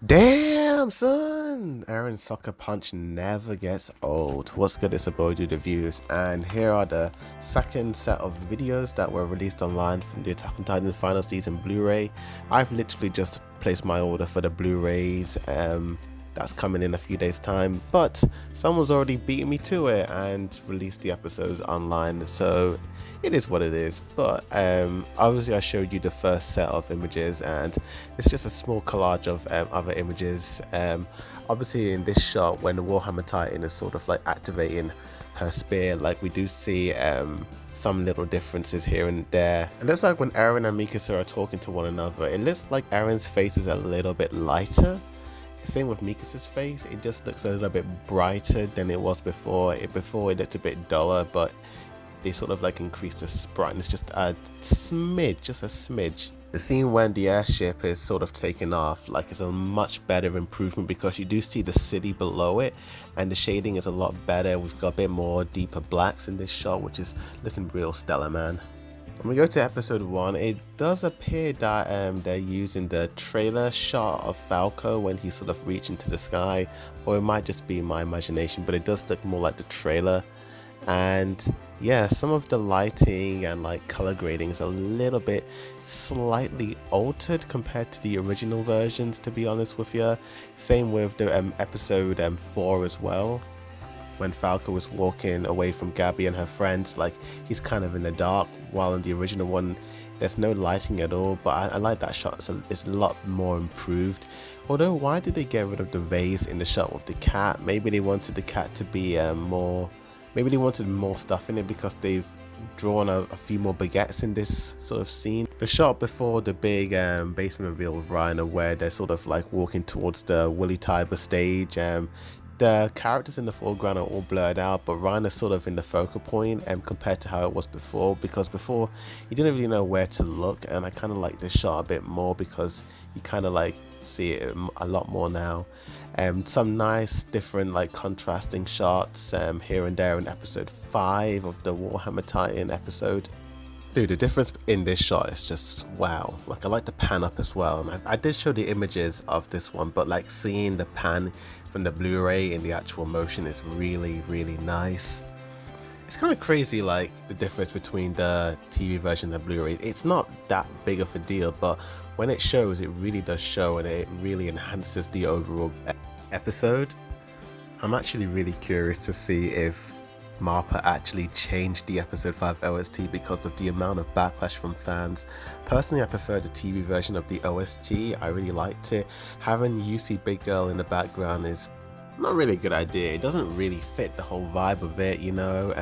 Damn, son! Aaron's Sucker Punch never gets old. What's good, it's a boy do the views, and here are the second set of videos that were released online from the Attack on Titan final season Blu-ray. I've literally just placed my order for the Blu-rays. That's coming in a few days time, but someone's already beaten me to it and released the episodes online, so it is what it is. But obviously I showed you the first set of images, and it's just a small collage of other images. Obviously in this shot, when the Warhammer Titan is sort of like activating her spear, like we do see some little differences here and there. It looks like when Eren and Mikasa are talking to one another, it looks like Eren's face is a little bit lighter. Same with Mikasa's face, it just looks a little bit brighter than it was before. Before it looked a bit duller, but they sort of like increased the brightness just a smidge, just a smidge. The scene when the airship is sort of taking off, like, it's a much better improvement because you do see the city below it and the shading is a lot better. We've got a bit more deeper blacks in this shot, which is looking real stellar, man. When we go to episode 1, it does appear that they're using the trailer shot of Falco when he's sort of reaching to the sky, or it might just be my imagination, but it does look more like the trailer. And yeah, some of the lighting and like color grading is a little bit slightly altered compared to the original versions, to be honest with you. Same with the episode 4 as well. When Falco was walking away from Gabby and her friends, like, he's kind of in the dark, while in the original one there's no lighting at all. But I like that shot, it's a lot more improved. Although, why did they get rid of the vase in the shot with the cat? Maybe they wanted the cat to be maybe they wanted more stuff in it because they've drawn a few more baguettes in this sort of scene. The shot before the big basement reveal of Rhino, where they're sort of like walking towards the Willy Tiber stage, the characters in the foreground are all blurred out, but Rhino's sort of in the focal point compared to how it was before, because before you didn't really know where to look, and I kind of like this shot a bit more because you kind of like see it a lot more now. Some nice different like contrasting shots here and there in episode 5 of the Warhammer Titan episode. Dude, the difference in this shot is just wow. Like, I like the pan up as well, and I did show the images of this one, but like seeing the pan from the Blu-ray in the actual motion is really nice. It's kind of crazy, like the difference between the TV version and the Blu-ray. It's not that big of a deal, but when it shows, it really does show, and it really enhances the overall episode. I'm actually really curious to see if Mappa actually changed the episode 5 OST because of the amount of backlash from fans. Personally, I prefer the TV version of the OST. I really liked it. Having UC Big Girl in the background is not really a good idea. It doesn't really fit the whole vibe of it, you know.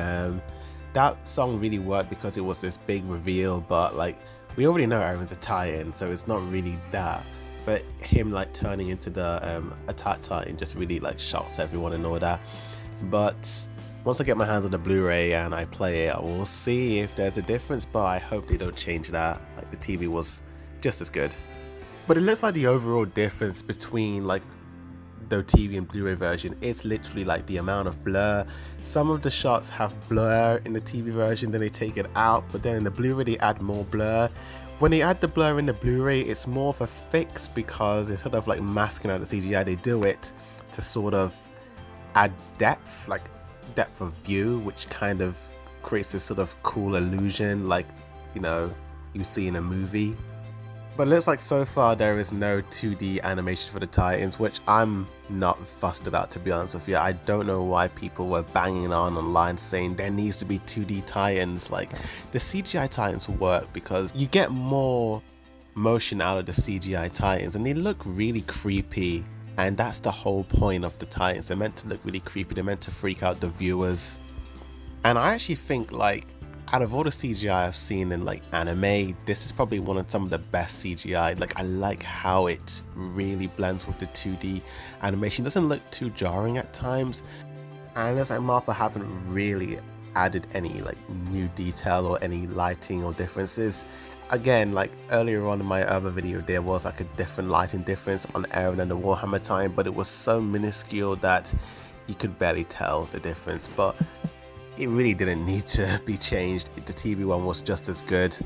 That song really worked because it was this big reveal, but like, we already know Aaron's a Titan, so it's not really that. But him like turning into the Attack Titan just really like shocks everyone and all that. But once I get my hands on the Blu-ray and I play it, I will see if there's a difference, but I hope they don't change that. Like, the TV was just as good. But it looks like the overall difference between like the TV and Blu-ray version is literally like the amount of blur. Some of the shots have blur in the TV version, then they take it out, but then in the Blu-ray they add more blur. When they add the blur in the Blu-ray, it's more of a fix because instead of like masking out the CGI, they do it to sort of add depth, like depth of view, which kind of creates this sort of cool illusion like, you know, you see in a movie. But it looks like so far there is no 2D animation for the Titans, which I'm not fussed about, to be honest with you. I don't know why people were banging on online saying there needs to be 2D Titans. Like, the CGI Titans work because you get more motion out of the CGI Titans and they look really creepy. And that's the whole point of the Titans. They're meant to look really creepy. They're meant to freak out the viewers. And I actually think, like, out of all the CGI I've seen in like anime, this is probably some of the best CGI. Like, I like how it really blends with the 2D animation. It doesn't look too jarring at times. And it looks like Mappa haven't really added any like new detail or any lighting or differences. Again, like earlier on in my other video, there was like a different lighting difference on Eren and the Warhammer Titan, but it was so minuscule that you could barely tell the difference. But it really didn't need to be changed. The TV one was just as good.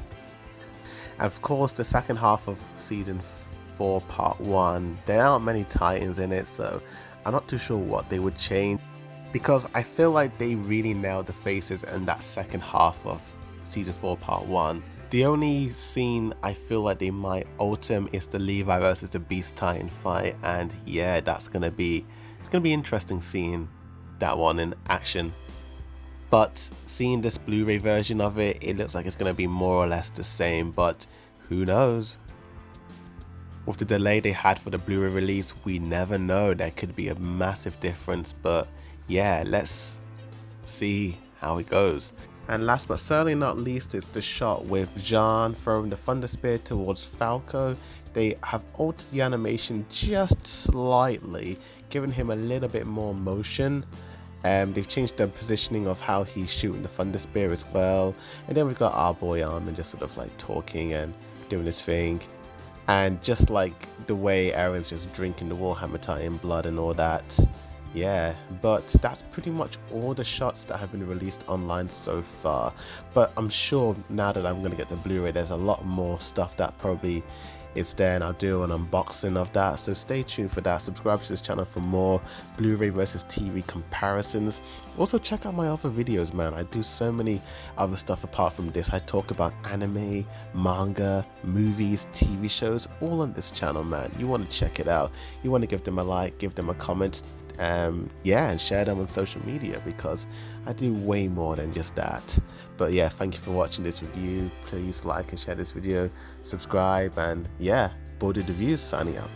And of course, the second half of season 4 Part 1. There aren't many Titans in it, so I'm not too sure what they would change, because I feel like they really nailed the faces in that second half of Season 4 Part 1. The only scene I feel like they might alter is the Levi versus the Beast Titan fight, and yeah, it's gonna be interesting seeing that one in action. But seeing this Blu-ray version of it, it looks like it's gonna be more or less the same, but who knows? With the delay they had for the Blu-ray release, we never know, there could be a massive difference, but yeah, let's see how it goes. And last but certainly not least is the shot with Jean throwing the Thunder Spear towards Falco. They have altered the animation just slightly, giving him a little bit more motion. They've changed the positioning of how he's shooting the Thunder Spear as well. And then we've got our boy Armin just sort of like talking and doing his thing. And just like the way Eren's just drinking the Warhammer Titan blood and all that. Yeah, but that's pretty much all the shots that have been released online so far. But I'm sure now that I'm going to get the Blu-ray, there's a lot more stuff that probably is there, and I'll do an unboxing of that. So stay tuned for that. Subscribe to this channel for more Blu-ray versus TV comparisons. Also check out my other videos, man. I do so many other stuff apart from this. I talk about anime, manga, movies, TV shows, all on this channel, man. You want to check it out. You want to give them a like, give them a comment. Yeah, and share them on social media, because I do way more than just that. But yeah, thank you for watching this review. Please like and share this video, subscribe, and yeah, Boarded Reviews signing out.